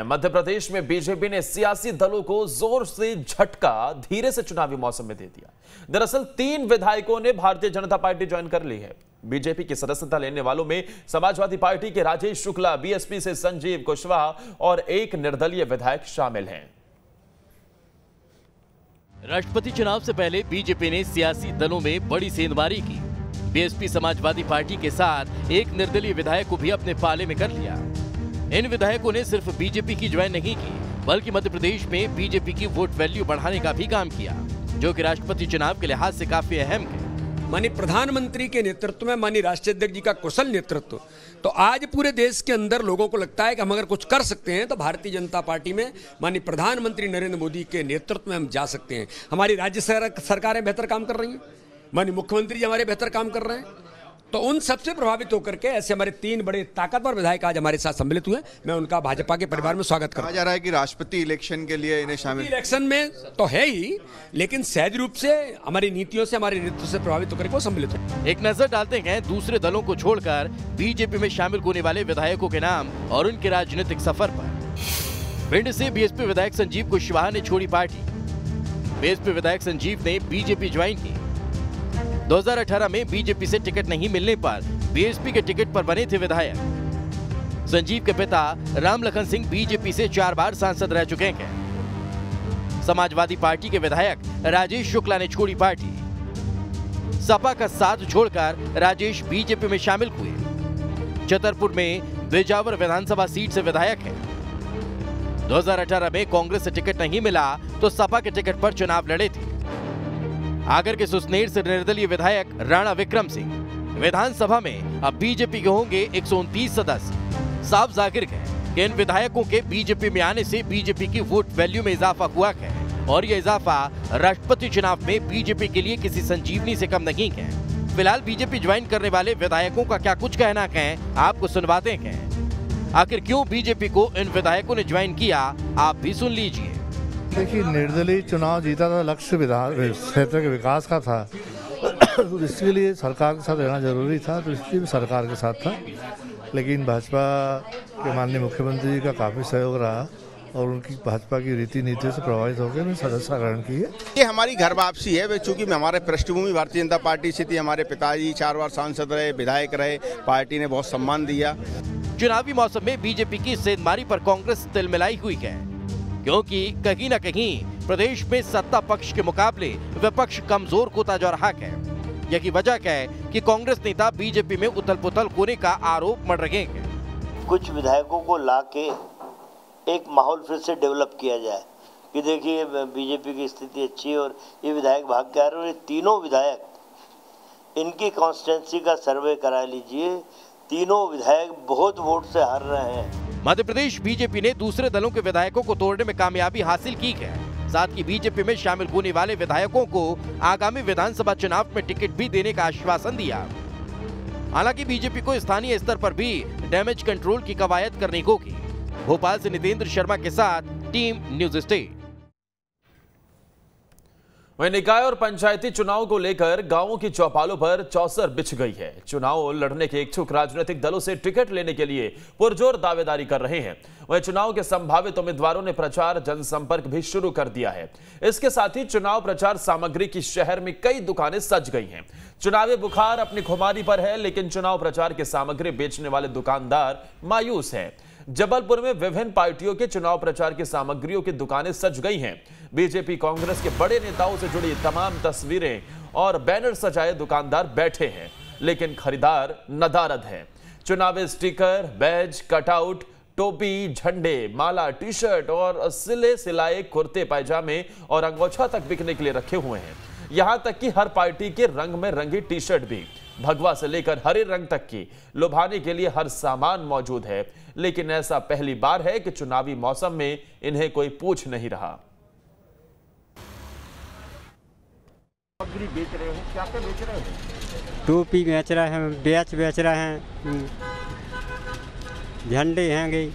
मध्य प्रदेश में बीजेपी ने सियासी दलों को जोर से झटका धीरे से चुनावी मौसम में दे दिया। दरअसल 3 विधायकों ने भारतीय जनता पार्टी ज्वाइन कर ली है। बीजेपी की सदस्यता लेने वालों में समाजवादी पार्टी के राजेश शुक्ला, बीएसपी से संजीव कुशवाहा और एक निर्दलीय विधायक शामिल हैं। राष्ट्रपति चुनाव से पहले बीजेपी ने सियासी दलों में बड़ी सेंधमारी की। बीएसपी समाजवादी पार्टी के साथ एक निर्दलीय विधायक को भी अपने पाले में कर लिया। इन विधायकों ने सिर्फ बीजेपी की ज्वाइन नहीं की, बल्कि मध्य प्रदेश में बीजेपी की वोट वैल्यू बढ़ाने का भी काम किया, जो कि राष्ट्रपति चुनाव के लिहाज से काफी अहम है। माननीय प्रधानमंत्री के नेतृत्व में, माननीय राष्ट्रीय अध्यक्ष जी का कुशल नेतृत्व, तो आज पूरे देश के अंदर लोगों को लगता है कि हम अगर कुछ कर सकते हैं तो भारतीय जनता पार्टी में माननीय प्रधानमंत्री नरेंद्र मोदी के नेतृत्व में हम जा सकते हैं। हमारी राज्य सरकारें बेहतर काम कर रही हैं, माननीय मुख्यमंत्री जी हमारे बेहतर काम कर रहे हैं, तो उन सबसे प्रभावित होकर के ऐसे हमारे 3 बड़े ताकतवर विधायक आज हमारे साथ सम्मिलित हुए। मैं उनका भाजपा के परिवार में स्वागत करता हूं। कहा जा रहा है कि राष्ट्रपति इलेक्शन के लिए इन्हें शामिल, इलेक्शन में तो है ही, लेकिन सहज रूप से हमारी नीतियों से, हमारे नेतृत्व से प्रभावित होकर के सम्मिलित हुए। एक नजर डालते हैं दूसरे दलों को छोड़कर बीजेपी में शामिल होने वाले विधायकों के नाम और उनके राजनीतिक सफर पर। भिंड से बीएसपी विधायक संजीव कुशवाहा ने छोड़ी पार्टी। बीएसपी विधायक संजीव ने बीजेपी ज्वाइन की। 2018 में बीजेपी से टिकट नहीं मिलने पर बीएसपी के टिकट पर बने थे विधायक। संजीव के पिता रामलखन सिंह बीजेपी से 4 बार सांसद रह चुके हैं। समाजवादी पार्टी के विधायक राजेश शुक्ला ने छोड़ी पार्टी। सपा का साथ छोड़कर राजेश बीजेपी में शामिल हुए। छतरपुर में बिजावर विधानसभा सीट से विधायक है। 2018 में कांग्रेस से टिकट नहीं मिला तो सपा के टिकट पर चुनाव लड़े थे। आगर के सुसनेर से निर्दलीय विधायक राणा विक्रम सिंह। विधानसभा में अब बीजेपी के होंगे 129 सदस्य। साफ जाहिर है कि इन विधायकों के बीजेपी में आने से बीजेपी की वोट वैल्यू में इजाफा हुआ है और यह इजाफा राष्ट्रपति चुनाव में बीजेपी के लिए किसी संजीवनी से कम नहीं है। फिलहाल बीजेपी ज्वाइन करने वाले विधायकों का क्या कुछ कहना है, आपको सुनवाते हैं। आखिर क्यों बीजेपी को इन विधायकों ने ज्वाइन किया, आप भी सुन लीजिए। देखिए, निर्दलीय चुनाव जीता था, लक्ष्य विधान क्षेत्र के विकास का था, तो इसके लिए सरकार के साथ रहना जरूरी था, तो इसलिए भी सरकार के साथ था। लेकिन भाजपा के माननीय मुख्यमंत्री जी का काफ़ी सहयोग रहा और उनकी भाजपा की रीति नीतियों से प्रभावित होकर मैंने सदस्यता ग्रहण की है। ये हमारी घर वापसी है, चूंकि हमारे पृष्ठभूमि भारतीय जनता पार्टी से थी। हमारे पिताजी 4 बार सांसद रहे, विधायक रहे, पार्टी ने बहुत सम्मान दिया। चुनावी मौसम में बीजेपी की सेंधमारी पर कांग्रेस तिलमिलाई हुई है, क्योंकि कहीं न कहीं प्रदेश में सत्ता पक्ष के मुकाबले विपक्ष कमजोर होता जा रहा है। यही वजह है कि कांग्रेस नेता बीजेपी में उथल-पुथल होने का आरोप मढ़ रहे हैं। कुछ विधायकों को लाके एक माहौल फिर से डेवलप किया जाए कि देखिए बीजेपी की स्थिति अच्छी है और ये विधायक भाग के आ रहे हैं। और ये तीनों विधायक, इनकी कॉन्स्टिट्यूंसी का सर्वे करा लीजिए, तीनों विधायक बहुत वोट से हार रहे हैं। मध्य प्रदेश बीजेपी ने दूसरे दलों के विधायकों को तोड़ने में कामयाबी हासिल की है। साथ ही बीजेपी में शामिल होने वाले विधायकों को आगामी विधानसभा चुनाव में टिकट भी देने का आश्वासन दिया। हालांकि बीजेपी को स्थानीय स्तर पर भी डैमेज कंट्रोल की कवायद करनी होगी। भोपाल से नितेंद्र शर्मा के साथ टीम न्यूज स्टेट। वहीं निकाय और पंचायती चुनाव को लेकर गांवों की चौपालों पर चौसर बिछ गई है। चुनाव लड़ने के इच्छुक राजनीतिक दलों से टिकट लेने के लिए पुरजोर दावेदारी कर रहे हैं। वहीं चुनाव के संभावित उम्मीदवारों ने प्रचार जनसंपर्क भी शुरू कर दिया है। इसके साथ ही चुनाव प्रचार सामग्री की शहर में कई दुकानें सज गई हैं। चुनावी बुखार अपनी खुमारी पर है, लेकिन चुनाव प्रचार की सामग्री बेचने वाले दुकानदार मायूस हैं। जबलपुर में विभिन्न पार्टियों के चुनाव प्रचार की सामग्रियों की दुकानें सज गई हैं। बीजेपी कांग्रेस के बड़े नेताओं से जुड़ी तमाम तस्वीरें और बैनर सजाए दुकानदार बैठे हैं, लेकिन खरीदार नदारद हैं। चुनावी स्टिकर, बैज, कटआउट, टोपी, झंडे, माला, टी शर्ट और सिले सिलाए कुर्ते पायजामे और अंगोछा तक बिकने के लिए रखे हुए हैं। यहां तक कि हर पार्टी के रंग में रंगी टी शर्ट भी, भगवा से लेकर हरे रंग तक की लुभाने के लिए हर सामान मौजूद है। लेकिन ऐसा पहली बार है कि चुनावी मौसम में इन्हें कोई पूछ नहीं रहा। बेच रहे हो, क्या क्या बेच रहे हो? टोपी बेच रहे हैं, बेच रहे हैं, झंडे हैं गई।